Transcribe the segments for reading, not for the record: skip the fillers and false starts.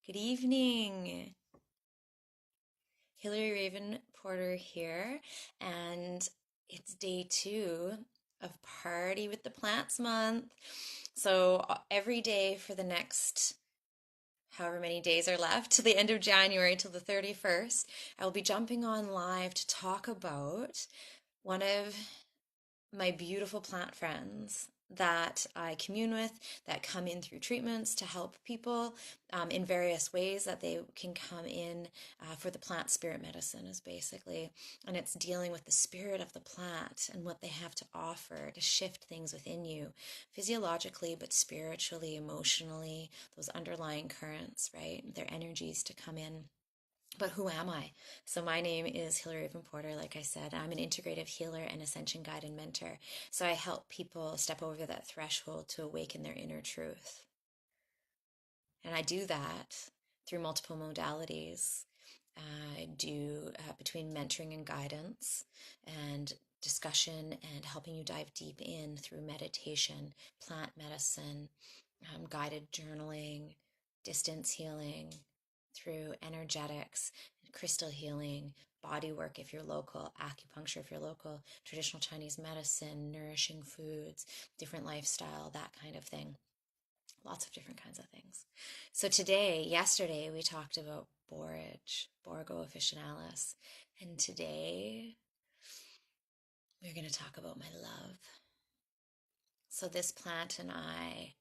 Good evening. Hillary Raven Porter here, and it's day 2 of Party with the Plants Month. So every day for the next however many days are left to the end of January till the 31st, I will be jumping on live to talk about one of my beautiful plant friends that I commune with that come in through treatments to help people in various ways that they can come in for the plant spirit medicine is basically, and it's dealing with the spirit of the plant and what they have to offer to shift things within you physiologically, but spiritually, emotionally, those underlying currents, right? Their energies to come in. But who am I? So my name is Hillary Raven Porter. Like I said, I'm an integrative healer and ascension guide and mentor. So I help people step over that threshold to awaken their inner truth. And I do that through multiple modalities. I do between mentoring and guidance and discussion and helping you dive deep in through meditation, plant medicine, guided journaling, distance healing, through energetics, crystal healing, body work if you're local, acupuncture if you're local, traditional Chinese medicine, nourishing foods, different lifestyle, that kind of thing. Lots of different kinds of things. So yesterday, we talked about borage, Borgo officinalis. And today, we're going to talk about my love. So this plant and I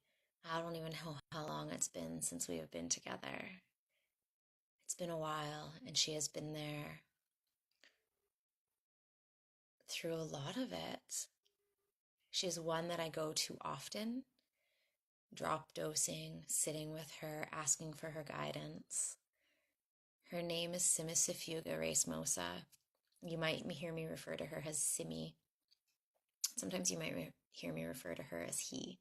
don't even know how long it's been since we have been together. It's been a while, and she has been there through a lot of it. She's one that I go to often, drop dosing, sitting with her, asking for her guidance. Her name is Cimicifuga Racemosa. You might hear me refer to her as Cimi. Sometimes you might hear me refer to her as he.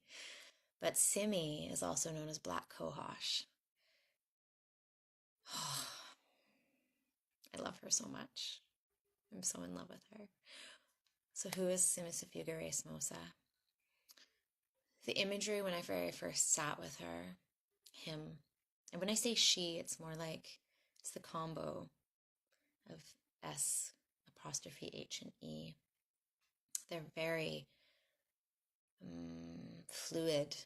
But Cimi is also known as Black Cohosh. Oh, I love her so much. I'm so in love with her. So who is Cimicifuga Racemosa? The imagery when I very first sat with her, him, and when I say she, it's more like it's the combo of S apostrophe H and E. They're very fluid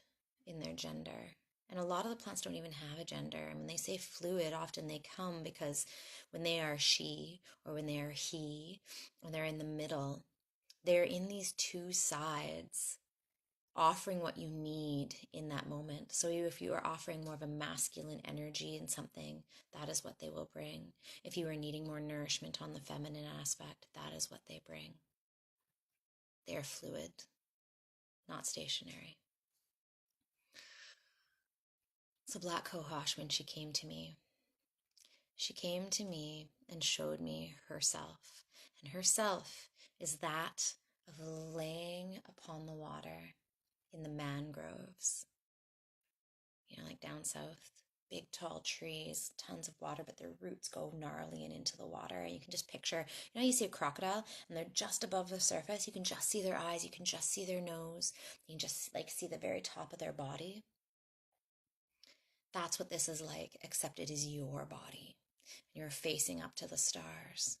in their gender. And a lot of the plants don't even have a gender. And when they say fluid, often they come because when they are she or when they are he, when they're in the middle, they're in these two sides offering what you need in that moment. So if you are offering more of a masculine energy in something, that is what they will bring. If you are needing more nourishment on the feminine aspect, that is what they bring. They are fluid, not stationary. So Black Cohosh, when she came to me and showed me herself. And herself is that of laying upon the water in the mangroves. Like down south, big tall trees, tons of water, but their roots go gnarly and into the water. And you can just picture, you see a crocodile and they're just above the surface. You can just see their eyes. You can just see their nose. You can just see the very top of their body. That's what this is like, except it is your body. You're facing up to the stars.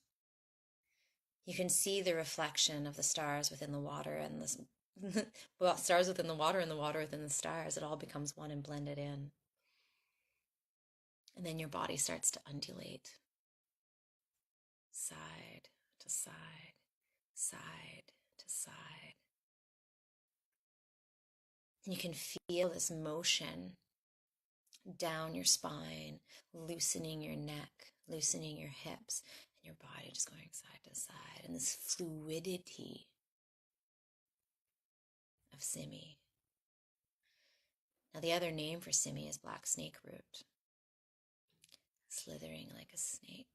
You can see the reflection of the stars within the water and the stars within the water and the water within the stars. It all becomes one and blended in. And then your body starts to undulate. Side to side, side to side. And you can feel this motion down your spine, loosening your neck, loosening your hips, and your body just going side to side. And this fluidity of Cimi. Now, the other name for Cimi is black snake root, slithering like a snake.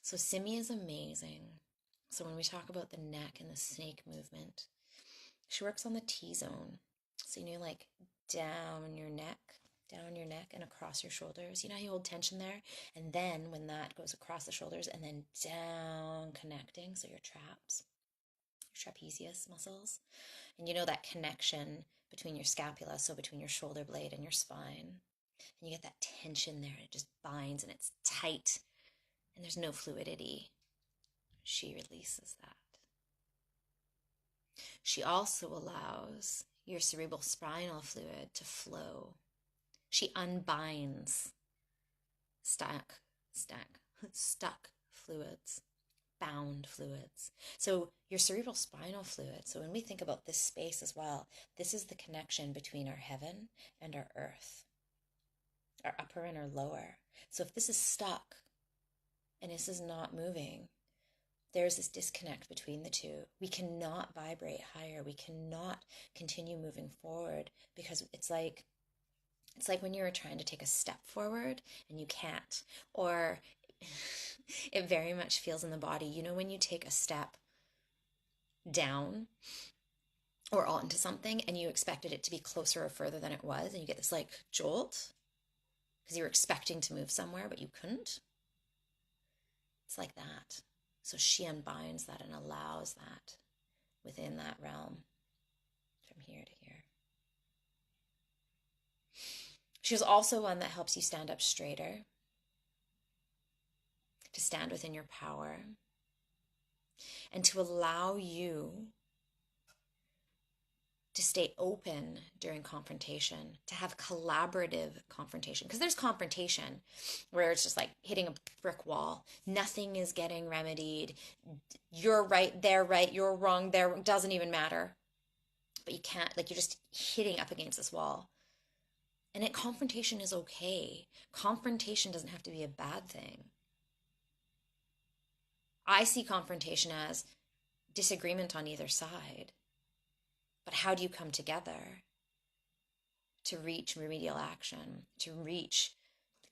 So Cimi is amazing. So when we talk about the neck and the snake movement, she works on the T-zone. So like down your neck and across your shoulders. You know how you hold tension there? And then when that goes across the shoulders and then down connecting, so your trapezius muscles. And you know that connection between your scapula, so between your shoulder blade and your spine. And you get that tension there, and it just binds and it's tight, and there's no fluidity. She releases that. She also allows your cerebral spinal fluid to flow. She unbinds stuck fluids, bound fluids. So your cerebral spinal fluid, so when we think about this space as well, this is the connection between our heaven and our earth, our upper and our lower. So if this is stuck and this is not moving, there's this disconnect between the two. We cannot vibrate higher. We cannot continue moving forward, because it's like when you're trying to take a step forward and you can't, or it very much feels in the body. You know, when you take a step down or onto something and you expected it to be closer or further than it was, and you get this like jolt because you were expecting to move somewhere, but you couldn't. It's like that. So she unbinds that and allows that within that realm from here to here. She's also one that helps you stand up straighter, to stand within your power, and to allow you to stay open during confrontation, to have collaborative confrontation. Because there's confrontation where it's just like hitting a brick wall. Nothing is getting remedied. You're right, they're right, you're wrong, there doesn't even matter. But you can't, like, you're just hitting up against this wall. And confrontation is okay. Confrontation doesn't have to be a bad thing. I see confrontation as disagreement on either side. But how do you come together to reach remedial action, to reach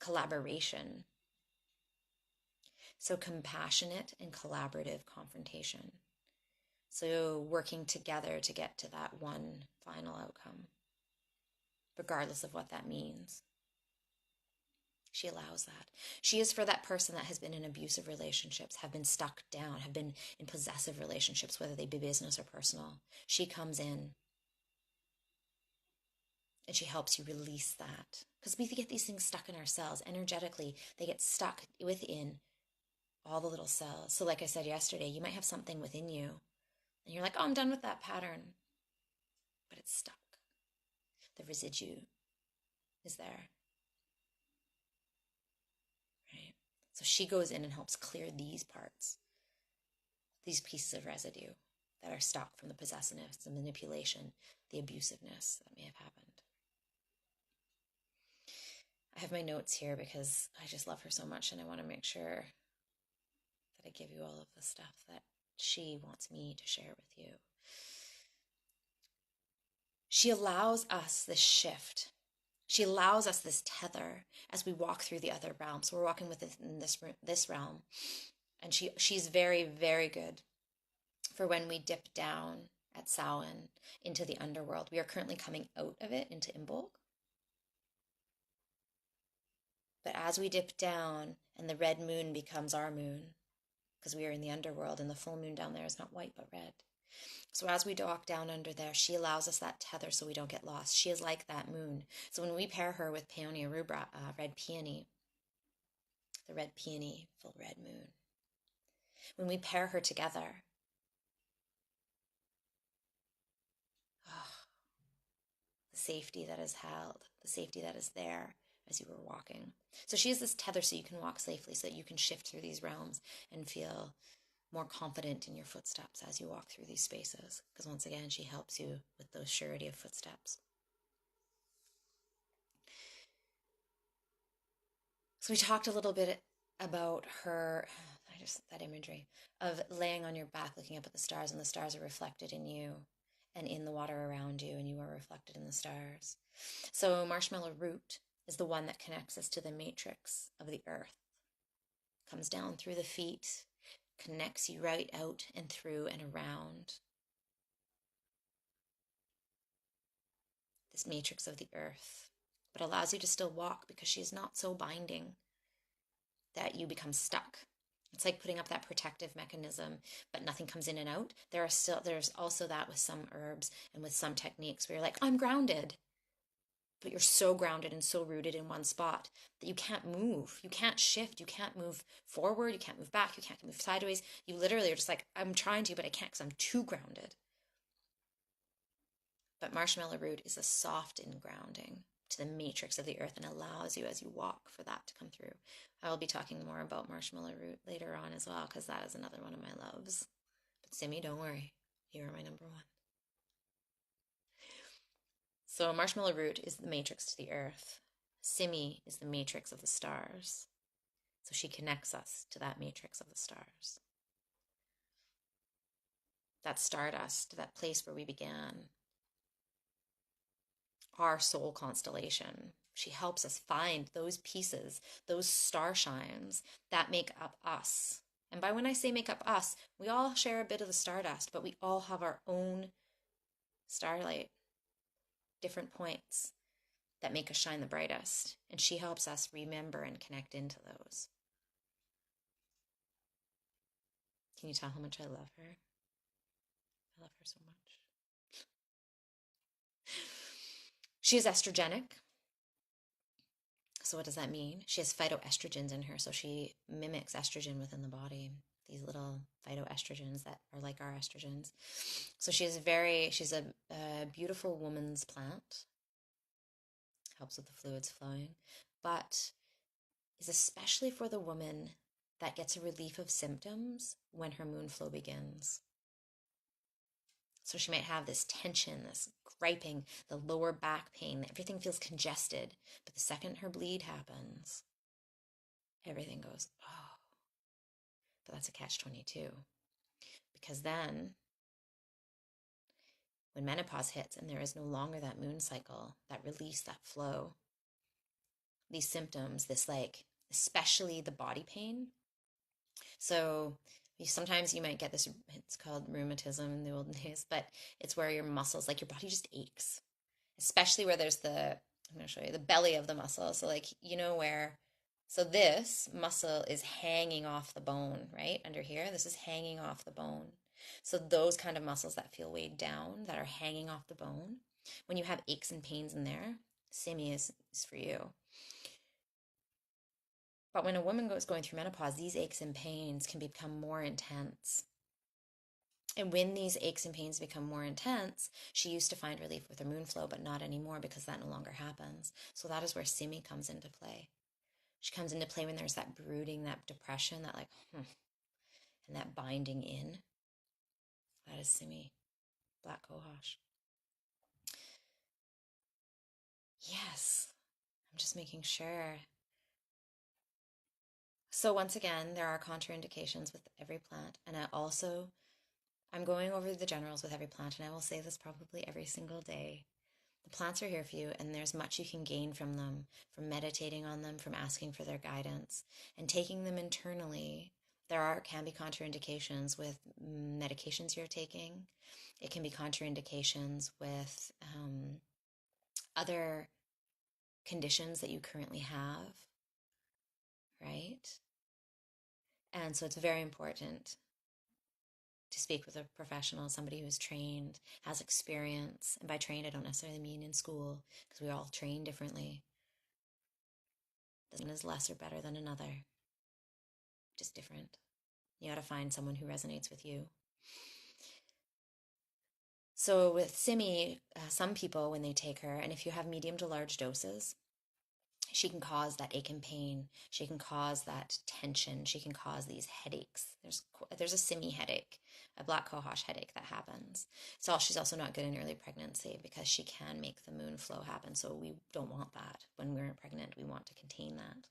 collaboration? So compassionate and collaborative confrontation. So working together to get to that one final outcome, regardless of what that means. She allows that. She is for that person that has been in abusive relationships, have been stuck down, have been in possessive relationships, whether they be business or personal. She comes in and she helps you release that. Because we get these things stuck in our cells. Energetically, they get stuck within all the little cells. So like I said yesterday, you might have something within you and you're like, oh, I'm done with that pattern. But it's stuck. The residue is there. Right? So she goes in and helps clear these parts, these pieces of residue that are stuck from the possessiveness, the manipulation, the abusiveness that may have happened. I have my notes here because I just love her so much and I want to make sure that I give you all of the stuff that she wants me to share with you. She allows us this shift. She allows us this tether as we walk through the other realm. So we're walking within this realm. And she's very, very good for when we dip down at Samhain into the underworld. We are currently coming out of it into Imbolc. But as we dip down and the red moon becomes our moon, because we are in the underworld and the full moon down there is not white but red. So as we walk down under there, she allows us that tether so we don't get lost. She is like that moon. So when we pair her with Peonia rubra, red peony, the red peony, full red moon, when we pair her together, the safety that is held, the safety that is there as you were walking. So she is this tether so you can walk safely, so that you can shift through these realms and feel more confident in your footsteps as you walk through these spaces. Because once again, she helps you with those surety of footsteps. So we talked a little bit about her, that imagery of laying on your back, looking up at the stars, and the stars are reflected in you and in the water around you, and you are reflected in the stars. So marshmallow root is the one that connects us to the matrix of the earth. Comes down through the feet, connects you right out and through and around this matrix of the earth, but allows you to still walk because she is not so binding that you become stuck. It's like putting up that protective mechanism, but nothing comes in and out. There's also that with some herbs and with some techniques where you're like, I'm grounded, but you're so grounded and so rooted in one spot that you can't move. You can't shift. You can't move forward. You can't move back. You can't move sideways. You literally are just like, I'm trying to, but I can't because I'm too grounded. But marshmallow root is a softened grounding to the matrix of the earth and allows you as you walk for that to come through. I will be talking more about marshmallow root later on as well, because that is another one of my loves. But Cimi, don't worry, you are my number one. So marshmallow root is the matrix to the earth. Cimi is the matrix of the stars. So she connects us to that matrix of the stars. That stardust, that place where we began, our soul constellation. She helps us find those pieces, those star shines that make up us. And by when I say make up us, we all share a bit of the stardust, but we all have our own starlight, different points that make us shine the brightest. And she helps us remember and connect into those. Can you tell how much I love her? I love her so much. She is estrogenic. So what does that mean? She has phytoestrogens in her, so she mimics estrogen within the body. These little phytoestrogens that are like our estrogens. So she's a beautiful woman's plant. Helps with the fluids flowing, but is especially for the woman that gets a relief of symptoms when her moon flow begins. So she might have this tension, this griping, the lower back pain, everything feels congested. But the second her bleed happens, everything goes, oh. But that's a catch-22. Because then, when menopause hits and there is no longer that moon cycle, that release, that flow, these symptoms, this like, especially the body pain. So sometimes you might get this, it's called rheumatism in the olden days, but it's where your muscles, like your body just aches, especially where there's I'm going to show you the belly of the muscle. So like, so this muscle is hanging off the bone, right? Under here, this is hanging off the bone. So those kind of muscles that feel weighed down, that are hanging off the bone, when you have aches and pains in there, Cimi is for you. But when a woman goes going through menopause, these aches and pains can become more intense. And when these aches and pains become more intense, she used to find relief with her moon flow, but not anymore because that no longer happens. So that is where Cimi comes into play. She comes into play when there's that brooding, that depression, that and that binding in. That is Cimi, Black Cohosh. Yes, I'm just making sure. So once again, there are contraindications with every plant. And I'm going over the generals with every plant, and I will say this probably every single day. The plants are here for you, and there's much you can gain from them, from meditating on them, from asking for their guidance, and taking them internally. Can be contraindications with medications you're taking. It can be contraindications with other conditions that you currently have, right? And so it's very important to speak with a professional, somebody who's trained, has experience. And by trained, I don't necessarily mean in school, because we all train differently. One is less or better than another, just different. You got to find someone who resonates with you. So with Cimi, some people, when they take her, and if you have medium to large doses, she can cause that ache and pain. She can cause that tension. She can cause these headaches. There's a Cimi headache, a Black Cohosh headache that happens. So she's also not good in early pregnancy because she can make the moon flow happen. So we don't want that. When we're pregnant, we want to contain that.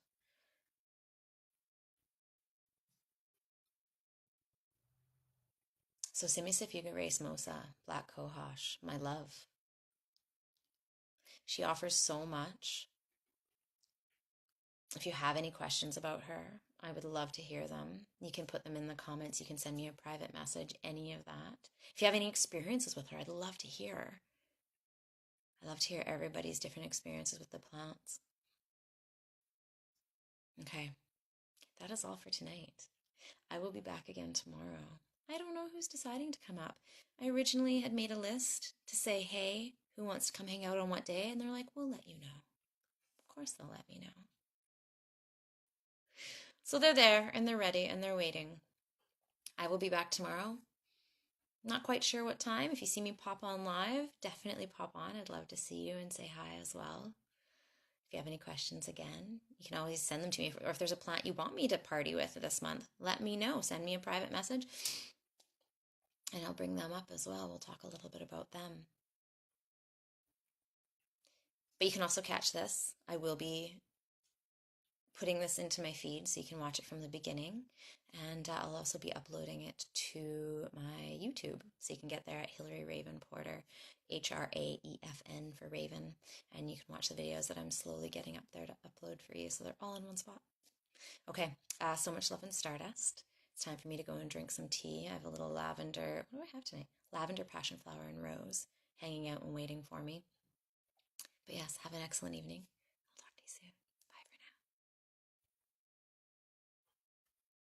So Cimicifuga Racemosa, Black Cohosh, my love. She offers so much. If you have any questions about her, I would love to hear them. You can put them in the comments. You can send me a private message, any of that. If you have any experiences with her, I'd love to hear. I love to hear everybody's different experiences with the plants. Okay, that is all for tonight. I will be back again tomorrow. I don't know who's deciding to come up. I originally had made a list to say, hey, who wants to come hang out on what day? And they're like, we'll let you know. Of course they'll let me know. So they're there and they're ready and they're waiting. I will be back tomorrow. Not quite sure what time. If you see me pop on live, definitely pop on. I'd love to see you and say hi as well. If you have any questions again, you can always send them to me. Or if there's a plant you want me to party with this month, let me know. Send me a private message and I'll bring them up as well. We'll talk a little bit about them. But you can also catch this. I will be putting this into my feed so you can watch it from the beginning. And I'll also be uploading it to my YouTube. So you can get there at Hillary Raven Porter, HRAEFN for Raven. And you can watch the videos that I'm slowly getting up there to upload for you. So they're all in one spot. Okay, so much love and stardust. It's time for me to go and drink some tea. I have a little lavender, what do I have tonight? Lavender, passion flower, and rose hanging out and waiting for me. But yes, have an excellent evening.